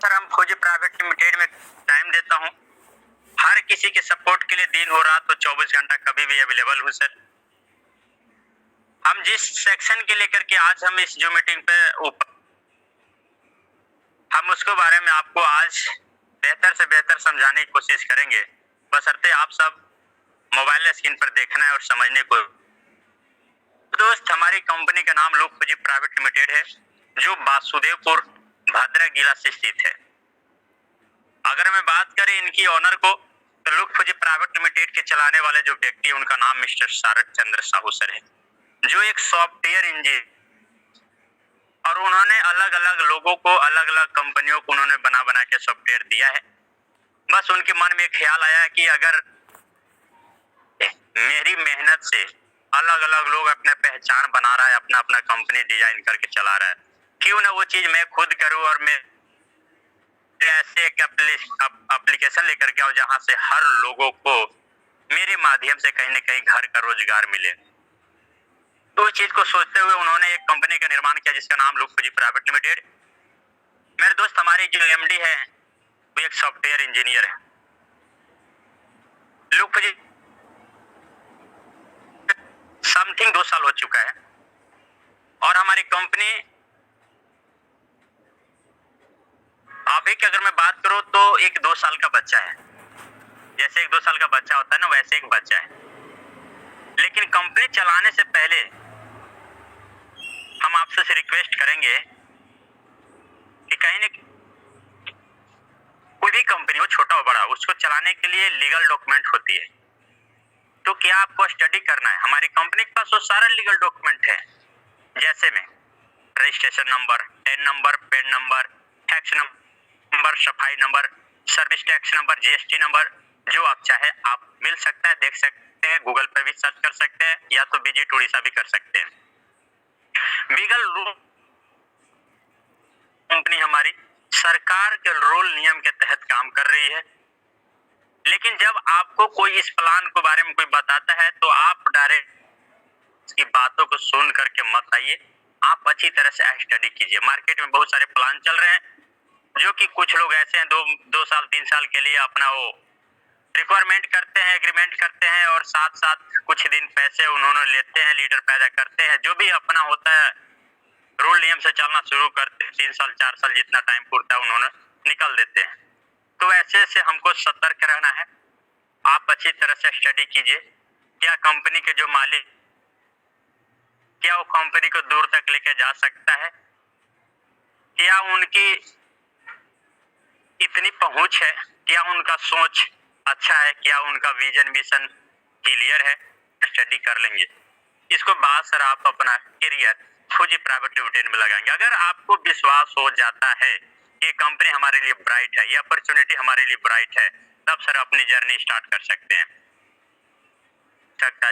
Sir हम फौजी private limited में टाइम देता हूँ। हर किसी के सपोर्ट के लिए दिन हो रात तो 24 घंटा कभी भी अवेलेबल हूँ सर। हम जिस सेक्शन के लेकर के आज हम इस जो मीटिंग पे हम उसके बारे में आपको आज बेहतर से बेहतर समझाने की कोशिश करेंगे, बशर्ते आप सब मोबाइल स्क्रीन पर देखना है और समझने को। दोस्त, हमारी कंपनी का नाम लोक फौजी प्राइवेट लिमिटेड है, जो वासुदेवपुर भद्रक जिला से स्थित है। अगर मैं बात करें इनकी ओनर को, तो लोक फौजी प्राइवेट लिमिटेड के चलाने वाले जो व्यक्ति है उनका नाम मिस्टर शारद चंद्र साहू सर है, जो एक सॉफ्टवेयर इंजीनियर, और उन्होंने अलग अलग लोगों को अलग अलग कंपनियों को उन्होंने बना बना के सॉफ्टवेयर दिया है। बस उनके मन में ख्याल आया कि अगर मेरी मेहनत से अलग अलग लोग अपना पहचान बना रहा है, अपना अपना कंपनी डिजाइन करके चला रहा है, क्यों ना वो चीज मैं खुद करूं और मैं ऐसे एक एप्लीकेशन लेकर के आऊं जहां से हर लोगों को मेरे माध्यम से कहीं ना कहीं घर का रोजगार मिले। तो इस चीज को सोचते हुए उन्होंने एक कंपनी का निर्माण किया जिसका नाम लोक फौजी प्राइवेट लिमिटेड। मेरे दोस्त, हमारी जो एमडी है वो एक सॉफ्टवेयर इंजीनियर है। लोक फौजी समथिंग 2 साल हो चुका है और हमारी कंपनी अभी की अगर मैं बात करूं तो एक 2 साल का बच्चा है। जैसे एक 2 साल का बच्चा होता है ना, वैसे एक बच्चा है। लेकिन कंपनी चलाने से पहले हम आपसे रिक्वेस्ट करेंगे कि कहीं न कोई भी कंपनी हो, छोटा हो बड़ा, उसको चलाने के लिए लीगल डॉक्यूमेंट होती है। तो क्या आपको स्टडी करना है? हमारी कंपनी के पास वो सारा लीगल डॉक्यूमेंट है, जैसे में registration number, TAN number, PAN number, tax number, सफाई number, service tax number, GST number, जो आप चाहे आप मिल सकता है, देख सकते हैं, गूगल पे भी सर्च कर सकते हैं या तो विजिट उड़ीसा भी कर सकते हैं। लीगल रूल कंपनी हमारी सरकार के रूल नियम के तहत काम कर रही है। लेकिन जब आपको कोई इस प्लान के बारे में कोई बताता है तो आप डायरेक्ट इसकी बातों को सुन करके मत आइए, आप अच्छी तरह से स्टडी कीजिए। मार्केट में बहुत सारे प्लान चल रहे हैं जो कि कुछ लोग ऐसे हैं 2 साल 3 साल के लिए अपना वो रिक्वायरमेंट करते हैं, एग्रीमेंट करते हैं और साथ साथ कुछ दिन पैसे उन्होंने लेते हैं, लीडर पैदा करते हैं, जो भी अपना होता है रूल नियम से चलना शुरू करते हैं। 3 साल 4 साल जितना टाइम पूरता है उन्होंने निकल देते हैं। तो ऐसे से हमको सतर्क रहना है। आप अच्छी तरह से स्टडी कीजिए, क्या कंपनी के जो मालिक, क्या वो कंपनी को दूर तक लेके जा सकता है, क्या उनकी इतनी पहुंच है, क्या उनका सोच अच्छा है, क्या उनका विजन मिशन क्लियर है। स्टडी कर लेंगे इसको बाद सर आप अपना करियर फौजी प्राइवेट लिमिटेड में लगाएंगे। अगर आपको विश्वास हो जाता है कि कंपनी हमारे लिए ब्राइट है, ये अपॉर्चुनिटी हमारे लिए ब्राइट है, तब सर अपनी जर्नी स्टार्ट कर सकते हैं।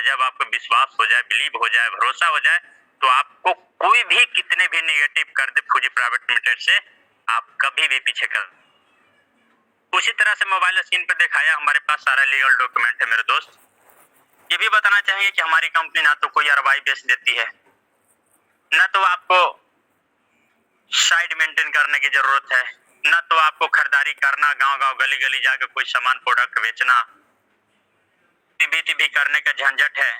जब आपको विश्वास हो जाए, बिलीव हो जाए, भरोसा हो जाए, तो आपको कोई भी कितने भी नेगेटिव कर दे फौजी प्राइवेट लिमिटेड से, आप कभी भी पीछे कर। उसी तरह से मोबाइल स्क्रीन पर दिखाया हमारे पास सारा लीगल डॉक्यूमेंट है। मेरे दोस्त, ये भी बताना चाहेंगे कि हमारी कंपनी ना तो कोई आरवाई बेच देती है, ना तो आपको साइड मेंटेन करने की जरूरत है, ना तो आपको खरीदारी करना, गांव गांव गली गली जाकर कोई सामान प्रोडक्ट बेचना, टीबी करने का झंझट है।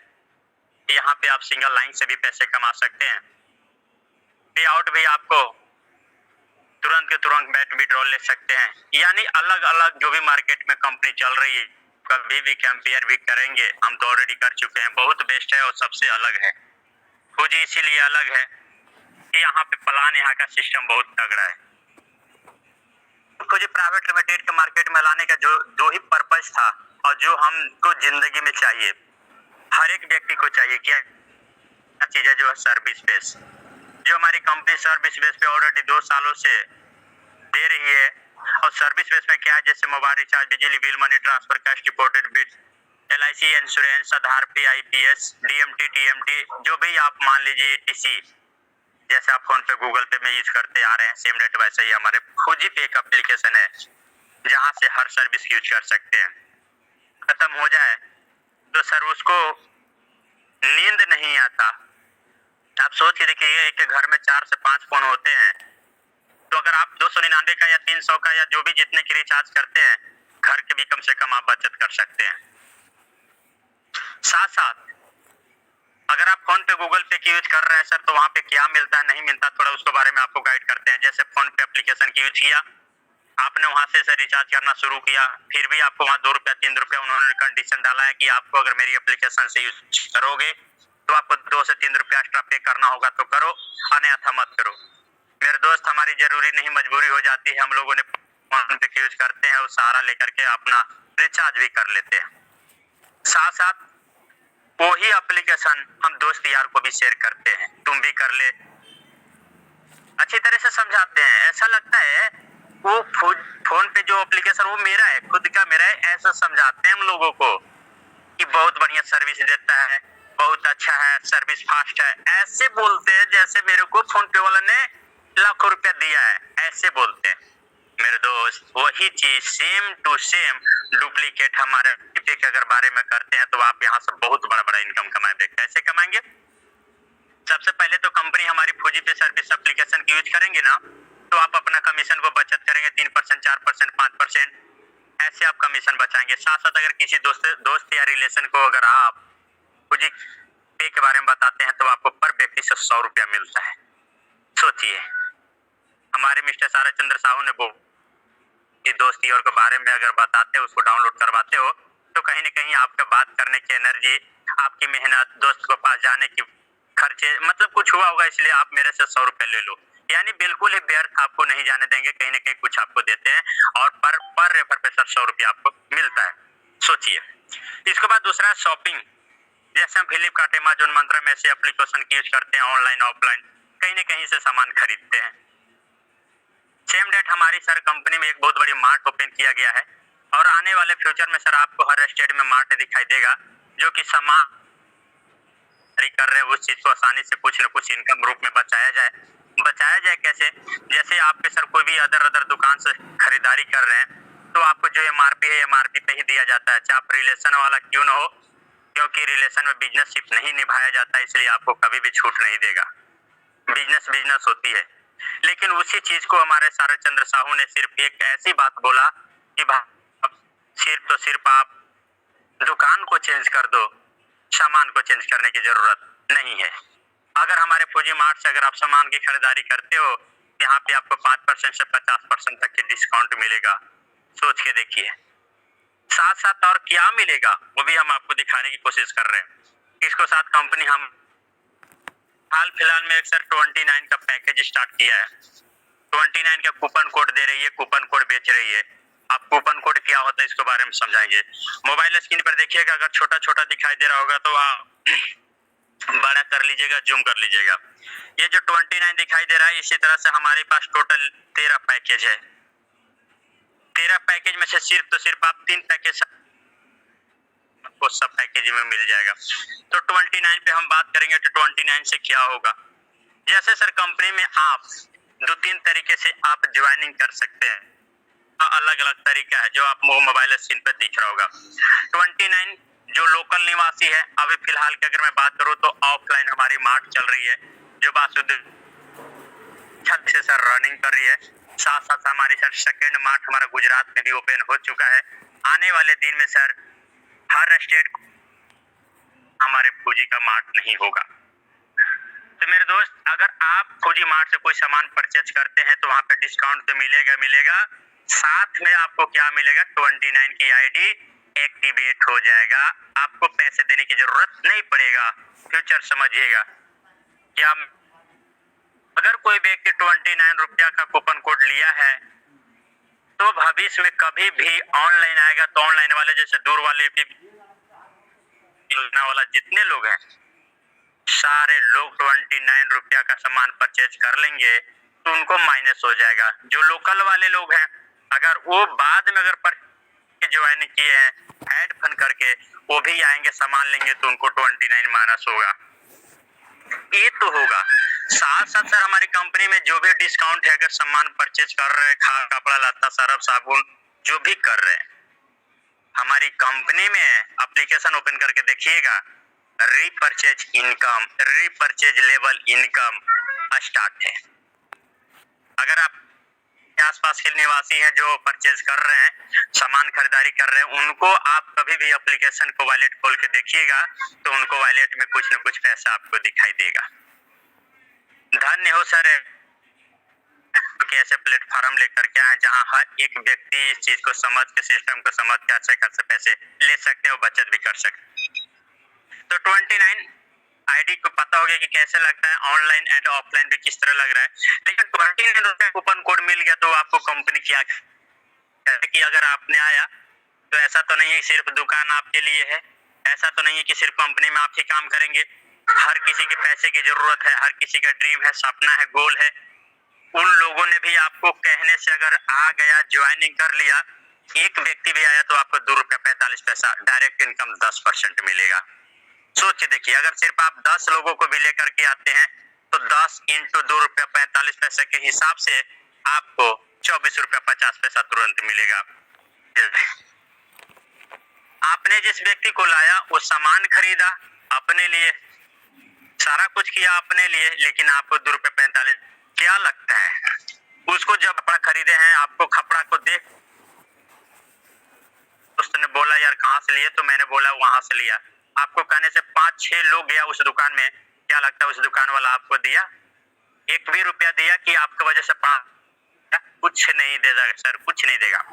यहाँ पे आप सिंगल लाइन से भी पैसे कमा सकते हैं। पे आउट भी आपको तुरंत के तुरंत बैट विड्रॉल ले सकते हैं। यानी अलग अलग जो भी मार्केट में कंपनी चल रही है, कभी भी कंपेयर भी करेंगे, हम तो ऑलरेडी कर चुके हैं, बहुत बेस्ट है और सबसे अलग है। फौजी इसीलिए अलग है कि यहाँ पे प्लान, यहाँ का सिस्टम बहुत तगड़ा है। फौजी प्राइवेट लिमिटेड के मार्केट में लाने का जो दो ही पर्पज था और जो हमको जिंदगी में चाहिए, हर एक व्यक्ति को चाहिए, क्या चीज है, जो है सर्विस बेस। जो हमारी कंपनी सर्विस बेस पे ऑलरेडी 2 सालों से दे रही है। और सर्विस बेस में क्या है, जैसे मोबाइल रिचार्ज, बिजली bill, money transfer, cash deposit bill, LIC insurance, Aadhaar pay, IPS, DMT, TMT, जो भी आप मान लीजिए ETC, जैसे आप फोन पे गूगल पे में यूज करते आ रहे हैं, सेम डेट वैसे ही हमारे फौजी पे एक एप्लीकेशन है जहां से हर सर्विस यूज कर सकते हैं। खत्म हो जाए तो सर उसको नींद नहीं आता। आप सोच के देखिए, एक घर में 4 से 5 फोन होते हैं तो अगर आप 299 का या 300 का या जो भी जितने की रिचार्ज करते हैं, घर के भी कम से कम आप बचत कर सकते हैं। साथ साथ अगर आप फोन पे गूगल पे की यूज कर रहे हैं सर, तो वहां पे क्या मिलता है नहीं मिलता, थोड़ा उसके बारे में आपको गाइड करते हैं। जैसे फोन पे एप्लीकेशन की यूज किया आपने, वहां से सर रिचार्ज करना शुरू किया, फिर भी आपको वहां 2 रुपया 3 रुपया उन्होंने कंडीशन डाला है कि आपको अगर मेरी एप्लीकेशन से यूज करोगे तो आपको 2 से 3 रुपया एक्स्ट्रा पे करना होगा, तो करो, अन्यथा मत करो। मेरे दोस्त, हमारी जरूरी नहीं मजबूरी हो जाती है, हम लोगों ने फोन पे यूज करते हैं और सहारा लेकर के अपना रिचार्ज भी कर लेते हैं। साथ साथ वही एप्लीकेशन हम दोस्त यार को भी शेयर करते हैं, तुम भी कर ले, अच्छी तरह से समझाते हैं। ऐसा लगता है वो फोन पे जो एप्लीकेशन वो मेरा है, खुद का मेरा है, ऐसा समझाते हैं हम लोगों को कि बहुत बढ़िया सर्विस देता है, बहुत अच्छा है, सर्विस फास्ट है, ऐसे बोलते हैं जैसे मेरे को फोन पे वाला ने लाखों रुपया दिया है, ऐसे बोलते हैं। मेरे दोस्त, वही चीज सेम टू सेम डुप्लीकेट हमारे पे के अगर बारे में करते हैं तो आप यहाँ से बहुत बड़ा बड़ा इनकम कमाएंगे। कैसे कमाएंगे? सबसे पहले तो कंपनी हमारी फूजी पे सर्विस एप्लीकेशन की यूज करेंगे ना, तो आप अपना कमीशन को बचत करेंगे 3%, 4%, 5%, ऐसे आप कमीशन बचाएंगे। साथ साथ अगर किसी दोस्त या रिलेशन को अगर आप फूजी पे के बारे में बताते हैं तो आपको पर व्यक्ति से 100 रुपया मिलता है। सोचिए, हमारे मिस्टर सारा चंद्र साहू ने वो दोस्त यार के बारे में अगर बताते हो, उसको डाउनलोड करवाते हो, तो कहीं ना कहीं आपका बात करने की एनर्जी, आपकी मेहनत, दोस्त को पास जाने की खर्चे, मतलब कुछ हुआ होगा इसलिए आप मेरे से 100 रुपए ले लो, यानी बिल्कुल ही व्यर्थ आपको नहीं जाने देंगे, कहीं ना कहीं कुछ आपको देते हैं और पर रेफर पे सर 100 रुपया आपको मिलता है। सोचिए। इसके बाद दूसरा है शॉपिंग। जैसे हम फ्लिपकार्ट, अमेजॉन, मंत्रा में ऐसे एप्लीकेशन की यूज करते हैं, ऑनलाइन ऑफलाइन कहीं ना कहीं से सामान खरीदते हैं। सेम डेट हमारी सर कंपनी में एक बहुत बड़ी मार्ट ओपन किया गया है और आने वाले फ्यूचर में सर आपको हर स्टेट में मार्ट दिखाई देगा, जो कि सामान कर रहे हैं उस चीज को आसानी से कुछ न कुछ इनकम रूप में बचाया जाए। बचाया जाए कैसे? जैसे आपके सर कोई भी अदर दुकान से खरीदारी कर रहे हैं तो आपको जो एमआरपी है एमआरपी पे ही दिया जाता है, चाहे आप रिलेशन वाला क्यों न हो, क्योंकि रिलेशन में बिजनेसशिप नहीं निभाया जाता, इसलिए आपको कभी भी छूट नहीं देगा। बिजनेस होती है। लेकिन उसी चीज को हमारे सारे चंद्र साहू ने सिर्फ एक ऐसी बात बोला कि सिर्फ आप दुकान को चेंज कर दो, सामान को चेंज करने की जरूरत नहीं है। अगर हमारे फूजी मार्ट से अगर आप सामान की खरीदारी करते हो, यहाँ पे आपको 5% से 50% तक की डिस्काउंट मिलेगा। सोच के देखिए। साथ साथ और क्या मिलेगा वो भी हम आपको दिखाने की कोशिश कर रहे हैं। इसको साथ कंपनी हम हाल फिलहाल में एक सर 29 का पैकेज स्टार्ट किया है। 29 का कूपन कोड दे रही है, कूपन कोड बेच रही है। आप कूपन कोड क्या होता है इसके बारे में समझाएंगे। मोबाइल स्क्रीन पर देखिएगा, अगर छोटा छोटा दिखाई दे रहा होगा तो आप बड़ा कर लीजिएगा, जूम कर लीजिएगा। ये जो 29 दिखाई दे रहा है, इसी तरह से हमारे पास टोटल 13 पैकेज है। 13 पैकेज में से सिर्फ आप 3 पैकेज आपको सब पैकेज में मिल जाएगा। तो 29 पे हम बात करेंगे तो 29 से क्या होगा। जैसे सर कंपनी में आप 2-3 तरीके से आप ज्वाइनिंग कर सकते हैं, अलग अलग तरीका है जो आप मोबाइल स्क्रीन पर दिख रहा होगा। 29 जो लोकल निवासी है, अभी फिलहाल की अगर मैं बात करूं तो ऑफलाइन हमारी मार्ट चल रही है जो बासुदेव से सर रनिंग कर रही है। साथ साथ हमारी सर सेकंड मार्ट हमारा गुजरात में भी ओपन हो चुका है। आने वाले दिन में सर हर स्टेट हमारे फूजी का मार्ट नहीं होगा। तो मेरे दोस्त, अगर आप फूजी मार्ट से कोई सामान परचेज करते हैं तो वहां पे डिस्काउंट तो मिलेगा, साथ में आपको क्या मिलेगा, 29 की आईडी एक्टिवेट हो जाएगा। आपको पैसे देने की जरूरत नहीं पड़ेगा। फ्यूचर समझिएगा। क्या अगर कोई व्यक्ति 29 रुपया का कूपन कोड लिया है तो भविष्य में कभी भी ऑनलाइन आएगा तो ऑनलाइन वाले जैसे दूर वाले योजना वाला जितने लोग हैं, सारे लोग 29 रुपया का सामान परचेज कर लेंगे तो उनको माइनस हो जाएगा। जो लोकल वाले लोग हैं, अगर वो बाद में अगर ज्वाइन किए हैं ऐड फंड करके, वो भी आएंगे सामान लेंगे तो उनको 29 माइनस होगा। ये तो होगा। साथ साथ सर हमारी कंपनी में जो भी डिस्काउंट है, अगर सामान परचेज कर रहे हैं, कपड़ा लत्ता सरफ साबुन जो भी कर रहे हैं, हमारी कंपनी में एप्लीकेशन ओपन करके देखिएगा, repurchase income, repurchase level income start है। अगर आप आसपास के निवासी हैं जो परचेज कर रहे हैं, सामान खरीदारी कर रहे हैं, उनको आप कभी भी एप्लीकेशन को वॉलेट खोल के देखिएगा तो उनको वॉलेट में कुछ न कुछ पैसा आपको दिखाई देगा। धन्य हो सर कि ऐसे प्लेटफॉर्म लेकर के आए जहां हर एक व्यक्ति इस चीज को समझ के, सिस्टम को समझ के अच्छे खासे पैसे ले सकते हैं और बचत भी कर सकते हैं। तो 29 आईडी को पता हो गया कि कैसे लगता है, ऑनलाइन एंड ऑफलाइन भी किस तरह लग रहा है। लेकिन 29 रुपया कूपन कोड मिल गया तो आपको कंपनी क्या कि अगर आपने आया तो ऐसा तो नहीं है सिर्फ दुकान आपके लिए है, ऐसा तो नहीं है कि सिर्फ कंपनी में आप ही काम करेंगे। हर किसी के पैसे की जरूरत है, हर किसी का ड्रीम है, सपना है, गोल है। उन लोगों ने भी आपको कहने से अगर आ गया, ज्वाइनिंग कर लिया, एक व्यक्ति भी आया तो आपको ₹2.45 डायरेक्ट इनकम 10% मिलेगा। सोच के देखिए, अगर सिर्फ आप 10 लोगों को भी लेकर के आते हैं तो 10 इंटू ₹2.45 के हिसाब से आपको ₹24.50 तुरंत मिलेगा। आपने जिस व्यक्ति को लाया वो सामान खरीदा अपने लिए, सारा कुछ किया अपने लिए, लेकिन आपको ₹2.45 क्या लगता है उसको जब कपड़ा खरीदे हैं, आपको कपड़ा को देख उसने बोला यार कहाँ से लिए, तो मैंने बोला वहां से लिया। आपको कहने से 5-6 लोग गया उस दुकान में, क्या लगता है उस दुकान वाला आपको दिया? एक भी रुपया दिया कि आपकी वजह से कुछ नहीं देगा सर, कुछ नहीं देगा।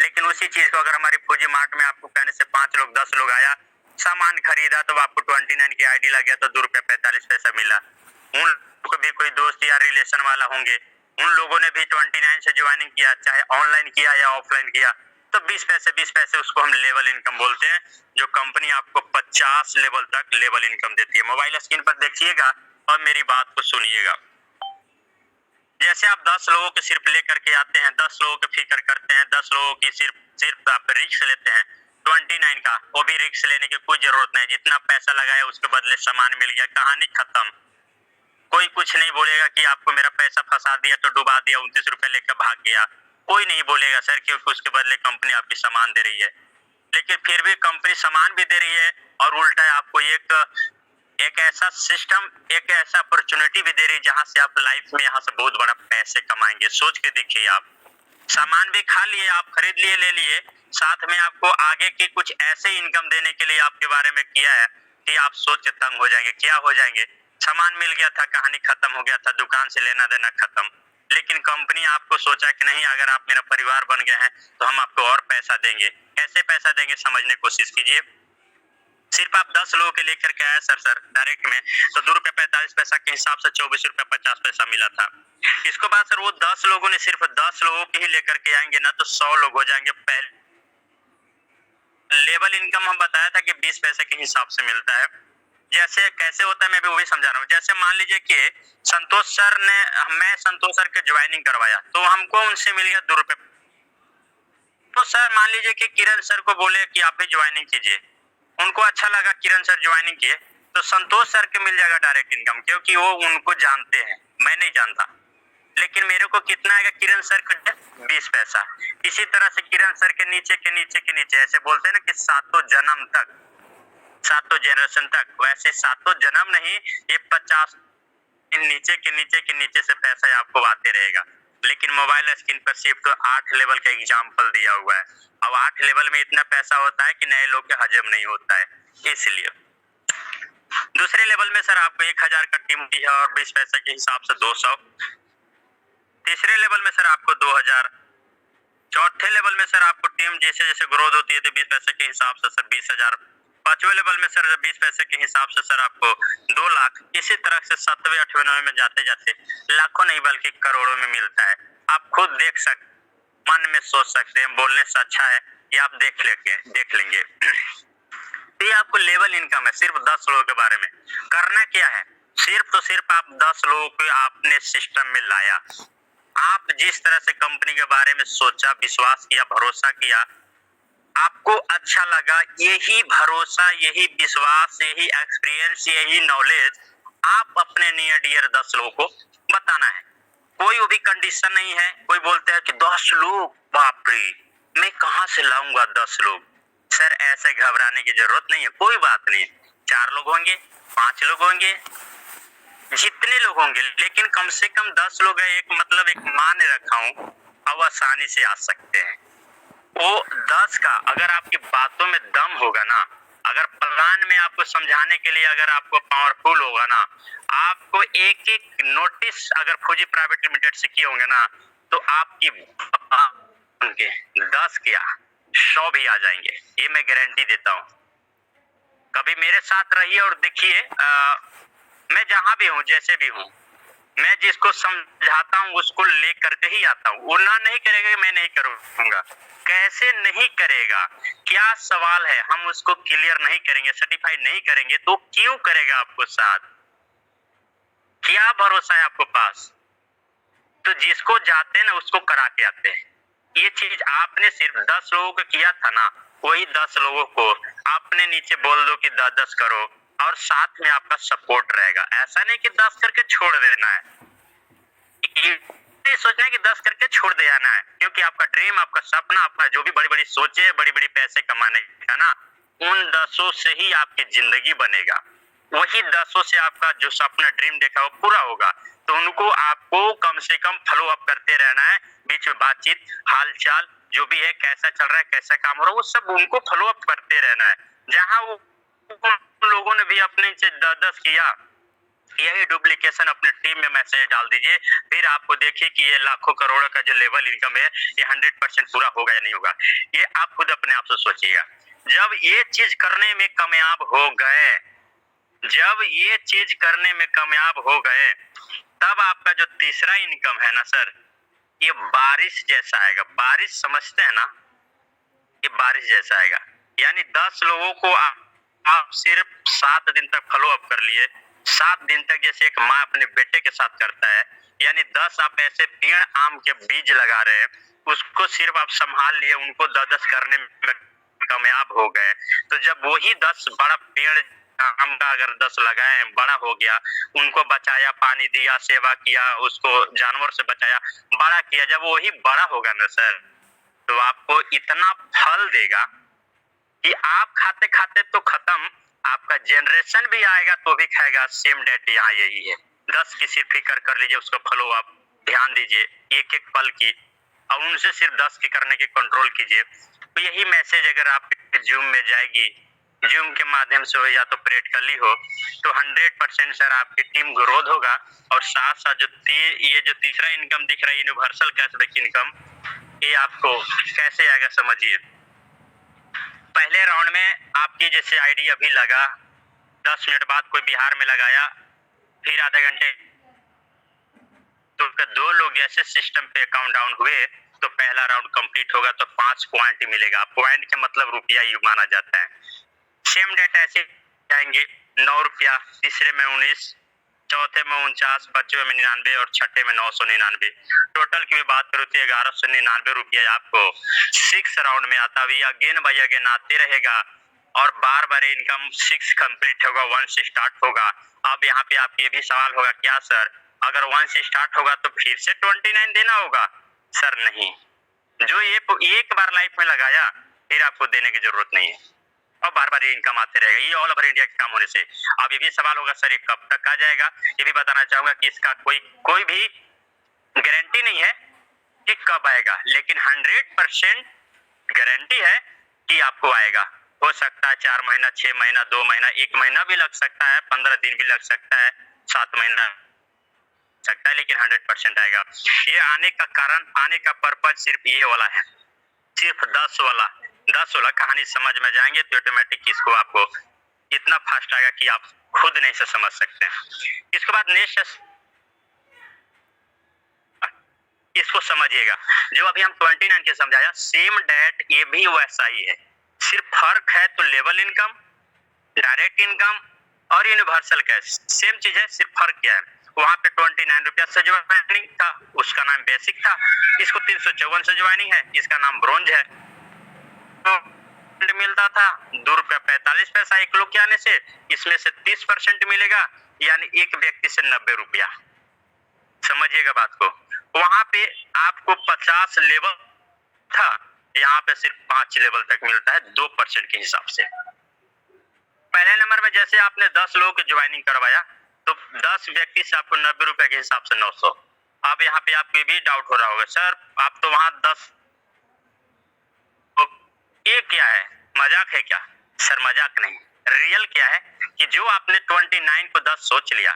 लेकिन उसी चीज को अगर हमारी फौजी मार्ट में आपको कहने से 5 लोग 10 लोग आया, सामान खरीदा तो आपको 29 की आईडी लग गया तो ₹2.45 मिला। उन को भी कोई दोस्त या रिलेशन वाला होंगे, उन लोगों ने भी 29 से ज्वाइनिंग किया, चाहे ऑनलाइन किया या ऑफलाइन किया, तो 20 पैसे उसको हम लेवल इनकम बोलते हैं, जो कंपनी आपको 50 लेवल तक लेवल इनकम देती है। मोबाइल स्क्रीन पर देखिएगा और मेरी बात को सुनिएगा। जैसे आप 10 लोगों के सिर्फ लेकर के आते हैं, 10 लोगों के फिक्र करते हैं, 10 लोगों की सिर्फ आप रिस्क लेते हैं 29 का, वो भी रिस्क लेने की कोई जरूरत नहीं। जितना पैसा लगाया उसके बदले सामान मिल गया, कहानी खत्म। कोई कुछ नहीं बोलेगा कि आपको मेरा पैसा फंसा दिया तो डुबा दिया, 29 रुपए लेकर भाग गया, कोई नहीं बोलेगा सर, क्योंकि उसके बदले कंपनी आपकी सामान दे रही है। लेकिन फिर भी कंपनी सामान भी दे रही है और उल्टा आपको एक ऐसा सिस्टम, एक ऐसा अपॉर्चुनिटी भी दे रही है जहां से आप लाइफ में यहाँ से बहुत बड़ा पैसे कमाएंगे। सोच के देखिए, आप सामान भी खा लिए, आप खरीद लिए, ले लिए, साथ में आपको आगे की कुछ ऐसे इनकम देने के लिए आपके बारे में किया है कि आप सोच के तंग हो जाएंगे। क्या हो जाएंगे? सामान मिल गया था, कहानी खत्म हो गया था, दुकान से लेना देना खत्म। लेकिन कंपनी आपको सोचा कि नहीं, अगर आप मेरा परिवार बन गए हैं तो हम आपको और पैसा देंगे। कैसे पैसा देंगे समझने की कोशिश कीजिए। सिर्फ आप 10 लोगों के लेकर के आया सर डायरेक्ट में, तो ₹2.45 के हिसाब से ₹24.50 मिला था। इसके बाद सर वो 10 लोगों ने सिर्फ 10 लोगों के ही लेकर के आएंगे ना तो 100 लोग हो जाएंगे। पहले लेवल इनकम हम बताया था कि 20 पैसे के हिसाब से मिलता है। जैसे कैसे होता है मैं भी वही समझा रहा हूँ। जैसे मान लीजिए कि मैं संतोष सर के ज्वाइनिंग करवाया तो हमको उनसे मिल गया ₹2। तो सर मान लीजिए कि किरण सर को बोले कि आप भी ज्वाइनिंग कीजिए, उनको अच्छा लगा, किरण सर ज्वाइनिंग किए, तो संतोष सर के मिल जाएगा डायरेक्ट इनकम, क्योंकि वो उनको जानते हैं, मैं नहीं जानता। लेकिन मेरे को कितना आएगा? किरण सर को 20 पैसा। इसी तरह से किरण सर के नीचे के नीचे के नीचे, ऐसे बोलते हैं ना कि सातों जन्म तक, सातों जनरेशन तक, वैसे सातों जन्म नहीं, ये 50 नीचे के नीचे के नीचे से पैसा आपको आते रहेगा। लेकिन मोबाइल स्क्रीन पर सिर्फ 8 लेवल का एग्जाम्पल दिया हुआ है। अब 8 लेवल में इतना पैसा होता है कि नए लोग के हजम नहीं होता है, इसलिए। दूसरे लेवल में सर आपको 1000 का टीम दी है और 20 पैसे के हिसाब से 200। तीसरे लेवल में सर आपको 2000। चौथे लेवल में सर आपको टीम जैसे जैसे ग्रोथ होती है तो 20 पैसे के हिसाब से सर 20,000। पांचवें लेवल में सर 20 पैसे के हिसाब से सर आपको 2 लाख। इसी तरह से 7वें 8वें 9वें में जाते जाते लाखों नहीं बल्कि करोड़ों में मिलता है। आप खुद देख सकते, मन में सोच सकते हैं, बोलने से अच्छा है कि आप देख लेंगे। तो ये आपको लेवल इनकम है सिर्फ 10 लोगों के बारे में। करना क्या है? सिर्फ तो सिर्फ आप 10 लोगों को आपने सिस्टम में लाया। आप जिस तरह से कंपनी के बारे में सोचा, विश्वास किया, भरोसा किया, आपको अच्छा लगा, यही भरोसा, यही विश्वास, यही एक्सपीरियंस, यही नॉलेज आप अपने नियर डियर 10 लोगों को बताना है। कोई वो भी कंडीशन नहीं है। कोई बोलते हैं कि 10 लोग, बाप रे, मैं कहां से लाऊंगा 10 लोग? सर ऐसे घबराने की जरूरत नहीं है, कोई बात नहीं। 4 लोग होंगे, 5 लोग होंगे, जितने लोग होंगे, लेकिन कम से कम 10 लोग है। एक मतलब एक मान रखा हूं अब आसानी से आ सकते हैं। वो 10 का अगर आपकी बातों में दम होगा ना, अगर प्लान में आपको समझाने के लिए अगर आपको पावरफुल होगा ना, आपको एक एक नोटिस अगर फौजी प्राइवेट लिमिटेड से किए होंगे ना, तो आपकी उनके 10 क्या 100 भी आ जाएंगे, ये मैं गारंटी देता हूँ। कभी मेरे साथ रहिए और देखिए, मैं जहां भी हूँ जैसे भी हूँ, मैं जिसको समझाता हूँ उसको ले करके ही आता हूँ। वो ना नहीं करेगा मैं नहीं करूंगा, कैसे नहीं करेगा, क्या सवाल है, हम उसको क्लियर नहीं करेंगे, सर्टिफाई नहीं करेंगे तो क्यों करेगा आपको साथ, क्या भरोसा है आपको पास। तो जिसको जाते हैं ना उसको करा के आते हैं। ये चीज आपने सिर्फ 10 लोगों को किया था ना, वही 10 लोगों को आपने नीचे बोल दो कि 10-10 करो और साथ में आपका सपोर्ट रहेगा। ऐसा नहीं कि 10 करके छोड़ देना है, ये सोचना है कि 10 करके छोड़ दे जाना है, क्योंकि आपका ड्रीम, आपका सपना, आपका जो भी बड़ी बड़ी सोचे, बड़ी बड़ी पैसे कमाने का ना, उन 10 से ही आपकी जिंदगी बनेगा। वही 10 से आपका जो सपना ड्रीम देखा वो पूरा होगा। तो उनको आपको कम से कम फॉलो अप करते रहना है, बीच में बातचीत, हालचाल जो भी है, कैसा चल रहा है, कैसा काम हो रहा है, वो सब उनको फॉलो अप करते रहना है। जहां वो लोगों ने भी अपने से 10-10 किया, यही डुप्लीकेशन अपने टीम में मैसेज डाल दीजिए, फिर आपको देखिए कि ये लाखों करोड़ों का जो लेवल इनकम है ये 100% पूरा होगा या नहीं होगा, ये आप खुद अपने आप से सोचिएगा। जब ये चीज करने में कामयाब हो गए, जब ये चीज करने में कामयाब हो गए, तब आपका जो तीसरा इनकम है ना सर, ये बारिश जैसा आएगा। बारिश समझते हैं ना, ये बारिश जैसा आएगा। यानी 10 लोगों को आप सिर्फ 7 दिन तक फॉलो अप कर लिए, 7 दिन तक जैसे एक माँ अपने बेटे के साथ करता है, यानी 10 आप ऐसे पेड़ आम के बीज लगा रहे हैं, उसको सिर्फ आप संभाल लिए, उनको 10-10 करने में कामयाब हो गए। तो जब वही 10 बड़ा पेड़ आम का अगर 10 लगाए, बड़ा हो गया, उनको बचाया, पानी दिया, सेवा किया, उसको जानवर से बचाया, बड़ा किया, जब वही बड़ा होगा ना सर, तो आपको इतना फल देगा कि आप खाते खाते तो खत्म, आपका जनरेशन भी आएगा तो भी खाएगा। सेम डेट यहाँ यही है। 10 की सिर्फ फिक्र कर लीजिए, उसको फॉलो अप ध्यान दीजिए एक एक पल की, और उनसे सिर्फ 10 की करने की कंट्रोल कीजिए। तो यही मैसेज अगर आप जूम में जाएगी, जूम के माध्यम से हो या तो प्रैक्टिकली हो, तो 100% सर आपकी टीम ग्रोथ होगा। और साथ साथ ये जो तीसरा इनकम दिख रहा है, यूनिवर्सल कैशबैक इनकम, ये आपको कैसे आएगा समझिए। पहले राउंड में आपकी जैसे आईडी अभी लगा, 10 मिनट बाद कोई बिहार में लगाया, फिर आधे घंटे तो 2 लोग जैसे सिस्टम पे काउंट डाउन हुए, तो पहला राउंड कंप्लीट होगा तो 5 पॉइंट मिलेगा। पॉइंट के मतलब रुपया ही माना जाता है। सेम डेट ऐसे जाएंगे, 9 रुपया, तीसरे में 19, चौथे में 49, पांचवे में 99 और छठे में 999। टोटल की भी बात करूँ तो 1199 रुपया आपको 6 राउंड में आता है। अगेन बाय अगेन आते रहेगा और बार बार इनकम 6 कंप्लीट होगा, 1 से स्टार्ट होगा। अब यहाँ पे आपके भी सवाल होगा, क्या सर अगर 1 से स्टार्ट होगा तो फिर से 29 देना होगा? सर नहीं, जो ये एक बार लाइफ में लगाया फिर आपको देने की जरूरत नहीं है, और बार बार इनकम आते रहेगा, ये ऑल ओवर इंडिया के काम होने से। अब ये भी सवाल होगा सर ये कब तक आ जाएगा? ये भी बताना चाहूंगा कि इसका कोई भी गारंटी नहीं है कि कब आएगा, लेकिन 100% गारंटी है कि आपको आएगा। हो सकता है 4 महीना, 6 महीना, 2 महीना, 1 महीना भी लग सकता है, 15 दिन भी लग सकता है, 7 महीना सकता है, लेकिन 100% आएगा। ये आने का कारण, आने का पर्पज सिर्फ ये वाला है, सिर्फ 10 वाला कहानी समझ में जाएंगे तो ऑटोमेटिक इसको आपको इतना फास्ट आएगा कि आप खुद नहीं से समझ सकते हैं। इसके बाद नेक्स्ट इसको समझिएगा, जो अभी हम 29 के समझाया, सेम डेट ये भी वैसा ही है, सिर्फ फर्क है तो लेवल इनकम, डायरेक्ट इनकम और यूनिवर्सल कैश सेम चीज है, सिर्फ फर्क क्या है, वहां पे 29 रुपया से ज्वाइनिंग था, उसका नाम बेसिक था, इसको 354 से ज्वाइनिंग है, इसका नाम ब्रोंज है। तो मिलता था 2 रुपया 45 पैसा एक लोग के आने से, इसमें से 30% मिलेगा, यानी एक व्यक्ति से 90 रुपया। समझिएगा बात को, वहां पे आपको 50 लेवल था, यहाँ पे सिर्फ 5 लेवल तक मिलता है 2% के हिसाब से। पहले नंबर में जैसे आपने 10 लोगों की ज्वाइनिंग करवाया तो 10 व्यक्ति से आपको 90 रुपए के हिसाब से 900, अब यहाँ पे आपको भी डाउट हो रहा होगा, सर आप तो वहां 10, ये क्या है, मजाक है क्या? सर मजाक नहीं, रियल क्या है कि जो आपने 29 को 10 सोच लिया,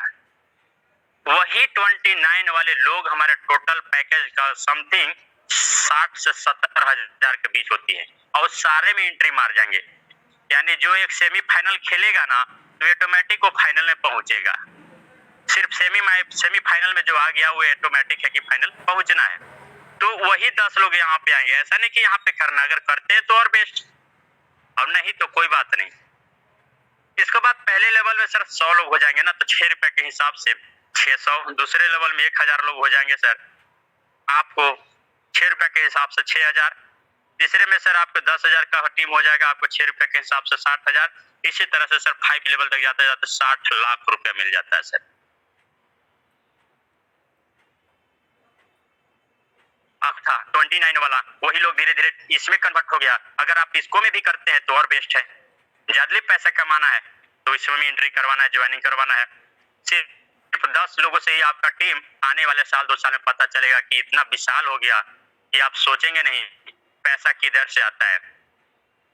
वही 29 वाले लोग हमारे टोटल पैकेज का समथिंग 60 से 70 हजार के बीच होती है, और सारे में एंट्री मार जाएंगे। यानी जो एक सेमीफाइनल खेलेगा ना, तो ऑटोमेटिक वो फाइनल में पहुंचेगा। सिर्फ सेमीफाइनल में जो आ गया वो ऑटोमेटिक है कि फाइनल पहुंचना है। तो वही 10 लोग यहाँ पे आएंगे, ऐसा नहीं कि यहाँ पे करना, अगर करते हैं तो और बेस्ट, और नहीं तो कोई बात नहीं। इसके बाद पहले लेवल में सर 100 लोग हो जाएंगे ना, तो 6 रुपए के हिसाब से 600, दूसरे लेवल में 1000 लोग हो जाएंगे सर, आपको 6 रुपए के हिसाब से 6000, तीसरे में सर आपको 10,000 का टीम हो जाएगा, आपको 6 रुपए के हिसाब से 60,000, इसी तरह से सर 5 लेवल तक जाते जाते 60 लाख रुपया मिल जाता है सर। था 29 वाला, वही लोग धीरे धीरे इसमें कन्वर्ट हो गया। अगर आप इसको में भी करते हैं तो और बेस्ट है, ज्यादा पैसा कमाना है तो इसमें भी एंट्री करवाना है, ज्वाइनिंग करवाना है। सिर्फ 10 लोगों से ही आपका टीम आने वाले साल 2 साल में पता चलेगा कि इतना विशाल हो गया कि आप सोचेंगे नहीं पैसा किधर से आता है।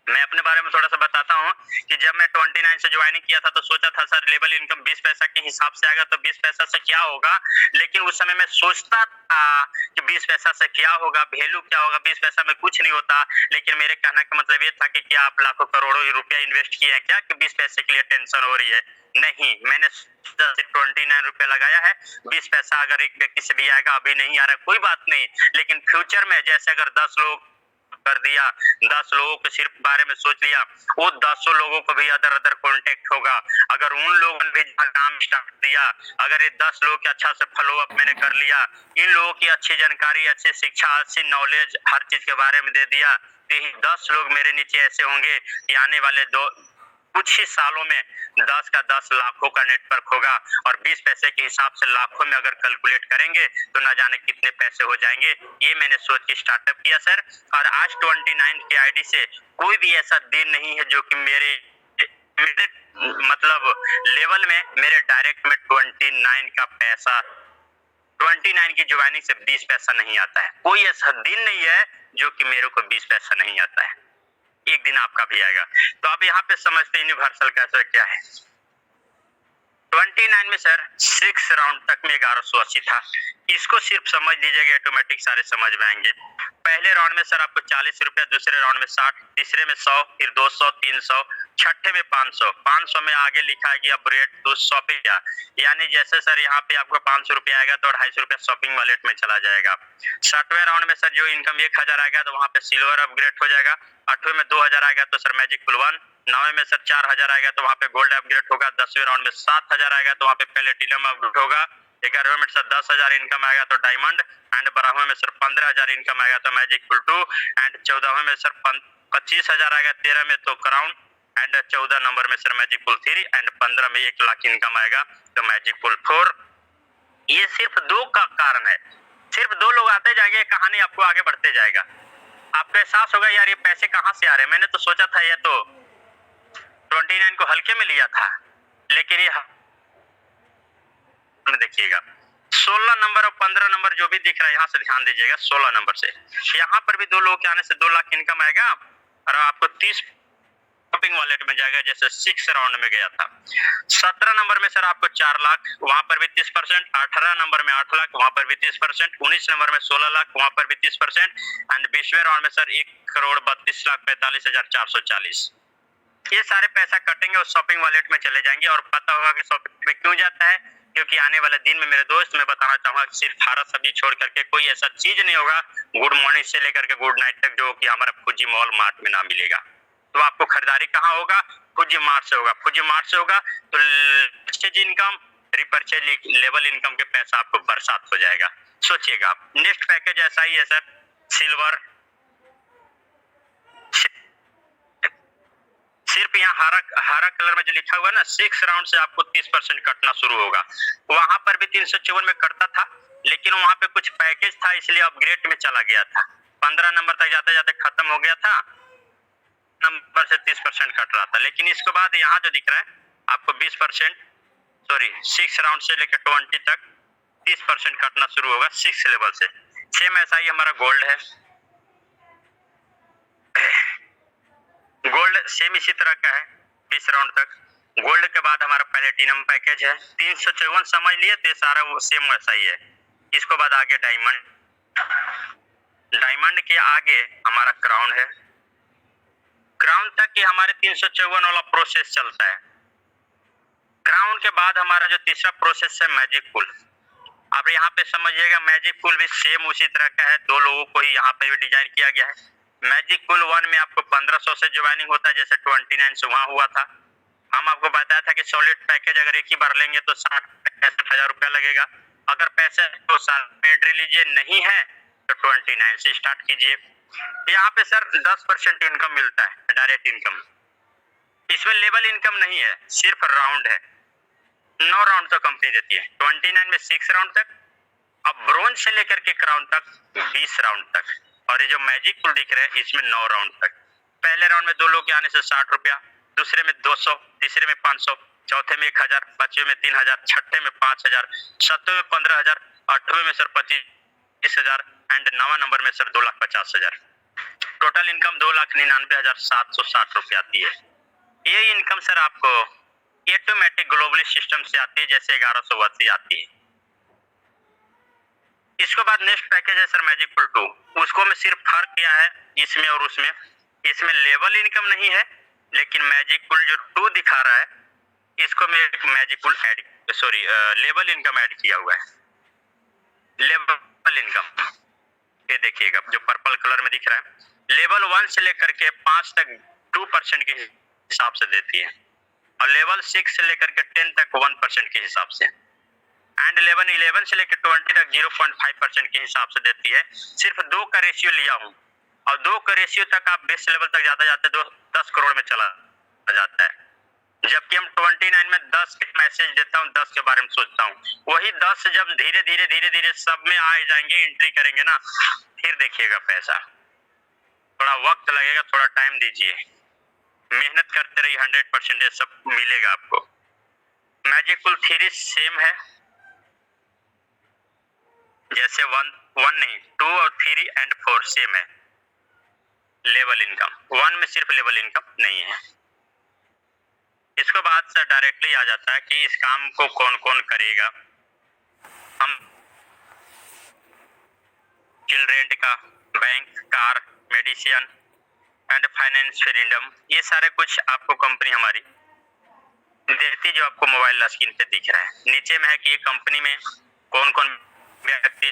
मैं अपने बारे में थोड़ा सा बताता हूँ कि जब मैं 29 से ज्वाइनिंग किया था तो सोचा था सर लेवल इनकम 20 पैसा के हिसाब से आएगा तो 20 पैसा से क्या होगा, लेकिन उस समय मैं सोचता था कि 20 पैसा से क्या होगा, वैल्यू क्या होगा, 20 पैसा में कुछ नहीं होता। लेकिन मेरे कहने का मतलब ये था कि क्या आप लाखों करोड़ों रुपया इन्वेस्ट किए हैं क्या कि 20 पैसे के लिए टेंशन हो रही है? नहीं, मैंने 29 रुपया लगाया है, 20 पैसा अगर एक व्यक्ति से भी आएगा, अभी नहीं आ रहा कोई बात नहीं, लेकिन फ्यूचर में जैसे अगर 10 लोग कर दिया, 10 लोगों के सिर्फ बारे में सोच लिया, वो 10 लोगों को भी अदर अदर कॉन्टेक्ट होगा। अगर उन लोगों ने भी काम स्टार्ट दिया, अगर ये 10 लोग के अच्छा से फॉलो अप मैंने कर लिया, इन लोगों की अच्छी जानकारी, अच्छी शिक्षा, अच्छी नॉलेज हर चीज के बारे में दे दिया, तो ये 10 लोग मेरे नीचे ऐसे होंगे कि आने वाले कुछ ही सालों में 10 का 10 लाखों का नेटवर्क होगा, और 20 पैसे के हिसाब से लाखों में अगर कैलकुलेट करेंगे तो ना जाने कितने पैसे हो जाएंगे। ये मैंने सोच के स्टार्टअप किया सर, और आज 29 के आईडी से कोई भी ऐसा दिन नहीं है जो कि मेरे मतलब लेवल में मेरे डायरेक्ट में 29 का पैसा, 29 की ज्वाइनिंग से 20 पैसा नहीं आता है। कोई ऐसा दिन नहीं है जो कि मेरे को 20 पैसा नहीं आता है, एक दिन आपका भी आएगा। तो अब यहाँ पे समझते यूनिवर्सल कैसे क्या है। 29 में सर 6 राउंड तक में 1180 था, इसको सिर्फ समझ लीजिएगा, ऑटोमेटिक सारे समझ में आएंगे। पहले राउंड में सर आपको 40 रुपया, दूसरे राउंड में 60, तीसरे में 100, फिर 200, 300, छठे में 500, 500 में आगे लिखा है कि अपग्रेड टू शॉपिंग का, यानी जैसे सर यहाँ पे आपको 500 रुपया आएगा तो 250 रुपया शॉपिंग वॉलेट में चला जाएगा। 60वें राउंड में सर जो इनकम 1000 आएगा तो वहाँ पे सिल्वर अपग्रेड हो जाएगा। 8वें में 2000 आएगा तो सर मैजिक पुल 1, 9वें में सर 4000 आएगा तो वहाँ पे गोल्ड अपग्रेड होगा। 10वें राउंड में 7000 आएगा तो वहाँ पे प्लेटिनम अपग्रेड होगा। 11वें में सर 10,000 इनकम आएगा तो डायमंड, एंड 12वें में सर 15,000 इनकम आएगा तो मैजिक पुल 2, एंड 14वें में सर 25,000 आएगा। 13 में तो क्राउन, एंड 14 नंबर में सर मैजिक पुल 3, एंड 15 में 1 लाख इनकम आएगा तो मैजिक पुल 4। ये सिर्फ 2 का कारण है, सिर्फ 2 लोग आते जाएंगे, कहानी आपको आगे बढ़ते जाएगा। आपको एहसास होगा यार ये पैसे कहाँ से आ रहे हैं, मैंने तो सोचा था ये तो 29 को हल्के में लिया था, लेकिन ये देखिएगा 16 नंबर और 15 नंबर जो भी दिख रहा है यहाँ से ध्यान दीजिएगा। 16 नंबर से यहाँ पर भी 2 लोग के आने से 2 लाख इनकम आएगा, और आपको 30 शॉपिंग वॉलेट में जाएगा जैसे 6 राउंड में गया था। 17 नंबर में सर आपको 4 लाख, वहां पर भी 30%। 18 नंबर में 8 लाख, वहां पर भी 30%। 19 नंबर में 16 लाख, वहां पर भी 30%। एंड 20वें राउंड में सर 1,32,45,440। ये सारे पैसा कटेंगे और शॉपिंग वॉलेट में चले जाएंगे। और पता होगा कि शॉपिंग में क्यों जाता है, क्योंकि आने वाले दिन में मेरे दोस्त मैं बताना चाहूंगा कि सिर्फ हरा सब्जी छोड़ करके कोई ऐसा चीज नहीं होगा गुड मॉर्निंग से लेकर के गुड नाइट तक जो कि हमारा फुजी मॉल मार्ट में ना मिलेगा। तो आपको खरीदारी कहाँ होगा, फुजी मार्ट से होगा। फुजी मार्ट से होगा तो purchase income, repurchase level income के पैसा आपको बरसात हो जाएगा। सोचिएगा आप। नेक्स्ट पैकेज ऐसा ही है सर, सिल्वर। सिर्फ यहाँ हरा कलर में जो लिखा हुआ है ना, 6 राउंड से आपको 30% कटना शुरू होगा। वहां पर भी 354 में कटता था, लेकिन वहां पे कुछ पैकेज था इसलिए अपग्रेड में चला गया था। 15 नंबर तक जाते जाते खत्म हो गया था, नंबर से 30% कट रहा था। लेकिन इसके बाद यहाँ जो दिख रहा है आपको 20%, सॉरी 6 राउंड से लेकर 20 तक 30% कटना शुरू होगा 6 लेवल से। सेम ऐसा ही हमारा गोल्ड है। गोल्ड सेम इसी तरह का है 20 राउंड तक। गोल्ड के बाद हमारा प्लेटिनम पैकेज है 354 समझ लिए, तो सारा वो सेम वैसा ही है। इसको बाद आगे डायमंड। डायमंड के आगे हमारा क्राउन है। क्राउन तक के हमारे 354 वाला प्रोसेस चलता है। क्राउन के बाद हमारा जो तीसरा प्रोसेस है मैजिक पुल। अब यहाँ पे समझिएगा मैजिक पुल भी सेम उसी तरह का है, 2 लोगों को ही यहाँ पे भी डिजाइन किया गया है। मैजिक पुल 1 में आपको 1500 से ज्वाइनिंग होता है, जैसे 29 से वहां हुआ था। हम आपको बताया था कि सॉलिड पैकेज अगर एक ही बार लेंगे तो 60-65 हजार रुपया लगेगा। अगर पैसे तो साल में एंट्री लीजिए, नहीं है तो 29 से स्टार्ट कीजिए। यहाँ पे सर 10% इनकम मिलता है, डायरेक्ट इनकम। इसमें लेवल इनकम नहीं है, सिर्फ राउंड है। 9 राउंड तो कंपनी देती है, 29 में 6 राउंड तक। अब ब्रोंज से लेकर के क्राउन तक 20 राउंड तक। और ये जो मैजिक पुल दिख रहा है इसमें 9 राउंड तक। पहले राउंड में 2 लोग के आने से 60 रुपया, दूसरे में 200, तीसरे में 500, चौथे में 1000, पांचवे में 3000, छठे में 5000, सातवें में 15000, आठवें में सर 25,000 एंड 9वां नंबर में सर 2,50,000। टोटल इनकम 2,99,760 रुपया आती है। ये इनकम सर आपको ऑटोमेटिक ग्लोबली सिस्टम से आती है, जैसे 1180 आती है। इसके बाद नेक्स्ट पैकेज है सर मैजिक पुल 2। उसको में सिर्फ फर्क क्या है इसमें और उसमें, इसमें लेवल इनकम नहीं है, लेकिन मैजिक पुल जो 2 दिखा रहा है इसको में एक मैजिक पुल लेवल इनकम ऐड किया हुआ है। लेवल इनकम ये देखिएगा जो पर्पल कलर में दिख रहा है, लेवल 1 से लेकर के 5 तक 2% के हिसाब से देती है, और लेवल 6 से लेकर के 10 तक 1% के हिसाब से, एंड 11 से लेकर 20 तक 0.5% के हिसाब से देती है। सिर्फ 2 का रेशियो लिया हूँ, और 2 का रेशियो तक आप बेस लेवल तक जाते जाते 10 करोड़ में चला जाता है। जबकि हम 29 में 10 मैसेज देता हूँ, 10 के बारे में सोचता हूँ, वही 10 जब धीरे धीरे सब में आ जाएंगे, एंट्री करेंगे ना, फिर देखिएगा पैसा। थोड़ा वक्त लगेगा, थोड़ा टाइम दीजिए, मेहनत करते रहिए, 100% सब मिलेगा आपको। मैजिक पुल 3 सेम है, जैसे 1 नहीं 2 और 3 एंड 4 सेम है। लेवल इनकम 1 में सिर्फ लेवल इनकम नहीं है। इसके बाद सर डायरेक्टली आ जाता है कि इस काम को कौन कौन करेगा। हम चिल्ड्रेन का, bank, car, medicine and finance freedom, ये सारे कुछ आपको कंपनी हमारी देती, जो आपको मोबाइल स्क्रीन पे दिख रहा है। नीचे में है कि ये कंपनी में कौन कौन व्यक्ति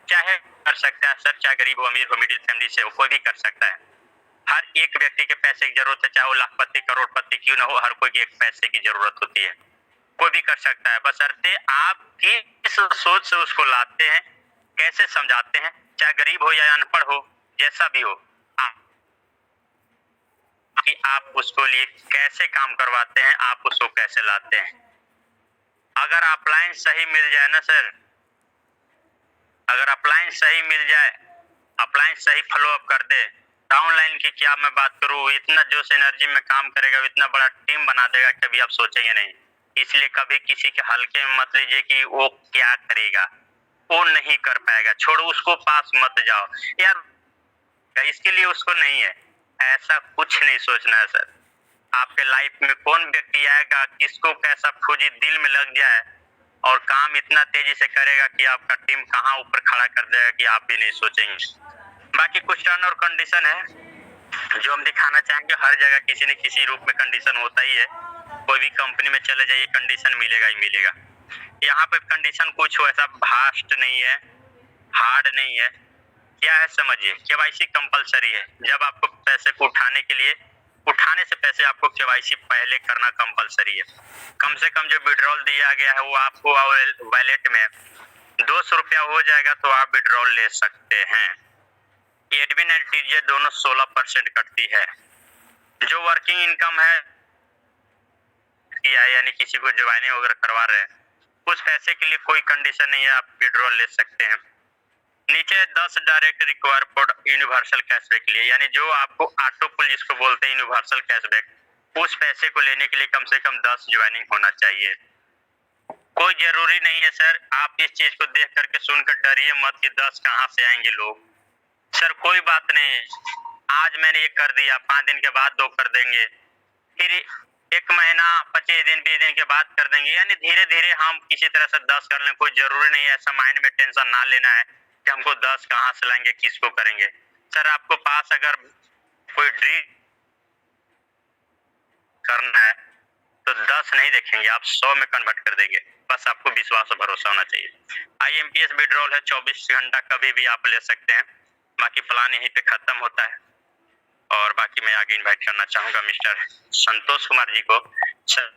चाहे कर सकता है सर, चाहे गरीब हो, अमीर हो, मिडिल फैमिली से हो, कोई भी कर सकता है। हर एक व्यक्ति के पैसे की जरूरत है, चाहे वो लाखपति करोड़पति क्यों ना हो, हर कोई की एक पैसे की जरूरत होती है, कोई भी कर सकता है। बशर्ते आप किस सोच से उसको लाते हैं, कैसे समझाते हैं, चाहे गरीब हो या अनपढ़ हो, जैसा भी हो, कि आप उसको लिए कैसे काम करवाते हैं, आप उसको कैसे लाते हैं। अगर अपलाइन सही मिल जाए ना सर, अगर अपलाइन सही मिल जाए, अपलाइन सही फॉलो अप कर दे, डाउनलाइन की क्या मैं बात करूं, इतना जोश एनर्जी में काम करेगा, इतना बड़ा टीम बना देगा, कभी आप सोचेंगे नहीं। इसलिए कभी किसी के हल्के में मत लीजिए कि वो क्या करेगा, वो नहीं कर पाएगा, छोड़ो उसको, पास मत जाओ यार, इसके लिए उसको नहीं है, ऐसा कुछ नहीं सोचना है सर। आपके लाइफ में कौन व्यक्ति आएगा किसको कैसा फौजी दिल में लग जाए और काम इतना तेजी से करेगा कि आपका टीम कहाँ ऊपर खड़ा कर देगा कि आप भी नहीं सोचेंगे। बाकी कुछ टर्म और कंडीशन है जो हम दिखाना चाहेंगे, हर जगह किसी न किसी रूप में कंडीशन होता ही है। कोई भी कंपनी में चले जाइए कंडीशन मिलेगा ही मिलेगा। यहाँ पे कंडीशन कुछ वैसा भास्ट नहीं है, हार्ड नहीं है। क्या है समझिए, केवाईसी कंपलसरी है। जब आपको पैसे को उठाने के लिए, उठाने से पैसे आपको केवाईसी पहले करना कंपलसरी है। कम से कम जो विड्रॉल दिया गया है वो आपको वॉलेट में 200 रुपया हो जाएगा तो आप विड्रॉल ले सकते हैं। एडमिन एंड टीडीएस दोनों 16% कटती है। जो वर्किंग इनकम है यानी किसी को ज्वाइनिंग वगैरह करवा रहे हैं, उस पैसे के लिए कोई कंडीशन नहीं है, आप विड्रॉल ले सकते हैं। नीचे 10 direct require for universal cashback के लिए, यानी जो आपको ऑटो पुल जिसको बोलते हैं यूनिवर्सल कैशबैक, उस पैसे को लेने के लिए कम से कम 10 ज्वाइनिंग होना चाहिए। कोई जरूरी नहीं है सर, आप इस चीज को देख करके सुनकर डरिए मत कि 10 कहाँ से आएंगे लोग। सर कोई बात नहीं, आज मैंने एक कर दिया, 5 दिन के बाद 2 कर देंगे, फिर 1 महीना 25 दिन 20 दिन के बाद कर देंगे, यानी धीरे धीरे हम किसी तरह से 10 कर लें। कोई जरूरी नहीं है, ऐसा माइंड में टेंशन ना लेना है कि हमको 10 कहाँ से लाएंगे, किसको करेंगे। सर आपको पास अगर कोई ड्रीम करना है तो 10 नहीं देखेंगे, आप 100 में कन्वर्ट कर देंगे। बस आपको विश्वास और भरोसा होना चाहिए। IMPS विड्रॉल है, 24 घंटा कभी भी आप ले सकते हैं। बाकी प्लान यहीं पे खत्म होता है। और बाकी मैं आगे इनवाइट करना चाहूंगा मिस्टर संतोष कुमार जी को। सर